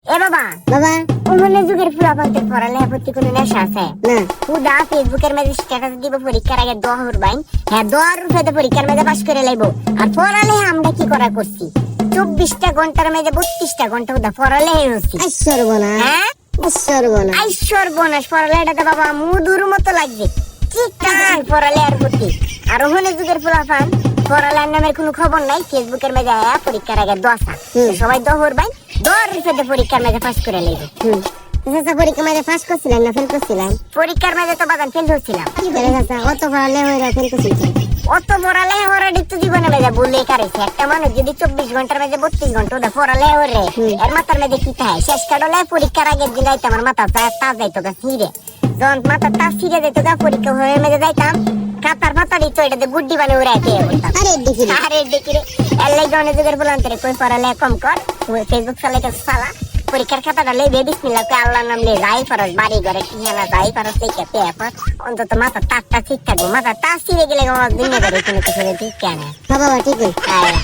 এ বাবা বাবা ওমনে যুগের ফুলাফান্তের পড়ালেখা প্রতি কোনো নেশা আছে না খুদা ফেসবুকের মাঝে স্ট্যাটাস দিব পরীক্ষার আগে দোয়া হরবাইন হ্যাঁ দোয়ার রূপে পরীক্ষার মাঝে পাস করে লাইবো আর পড়ালেখা আমরা কি করা করছি 24টা ঘন্টার মাঝে 32টা ঘন্টা ওদা পড়ালেখা হচ্ছি সর্বনাশ হ্যাঁ সর্বনাশ আই সর্বনাশ পড়ালেখাটা বাবা মুদুর মতো লাগছে কি টান পড়ালেখার প্রতি আর ওখানে যুগের ফুলাফান পড়ালেখার নামের কোনো খবর নাই ফেসবুকের মাঝে আয়া পরীক্ষার আগে দশা সবাই দহর ভাই দর রূপে পরীক্ষার মাঝে পাস করে লাইবে চাচা পরীক্ষা মাঝে পাস করছিলেন না ফেল করছিলেন? পরীক্ষার মাঝে তো বাগান ফেল হচ্ছিলাম কি করে চাচা অত পড়ালে হয়ে ফেল করছিলেন? অত পড়ালেখা হওয়ার তো জীবনে মেজা বলে কারেছে একটা মানুষ যদি 24 ঘন্টার মাঝে 32 ঘন্টা ওটা পড়ালেখা হরে এর মাথার মধ্যে কি থাকে শেষ কাটলে পরীক্ষার আগের দিন যাইতাম আমার মাথা তাজ যাইতো গা ছিঁড়ে যখন মাথা তাজ ছিঁড়ে যাইতো গা পরীক্ষা হয়ে মেজে যাইতাম কাতার মাথা দিত এটাতে গুড্ডি বানিয়ে উড়ে খেয়ে বলতাম আরে দেখি রে এলাই গনে যুগের বলান্তরে কই পড়ালেখা কম কর ফেসবুক চালাইতে চালা পরীক্ষার খাতাটা লইবে বিসমিল্লাহ কে আল্লাহর নাম লই যাই ফরজ বাড়ি ঘরে ঠিকানা যাই ফরজ থেকে পেপার অন্তত মাথা তাকটা ঠিক থাকবো মাথা তাস ছিঁড়ে গেলে আমার দুনিয়া করে কোনো কিছু ঠিক কেন বাবা ঠিক আয়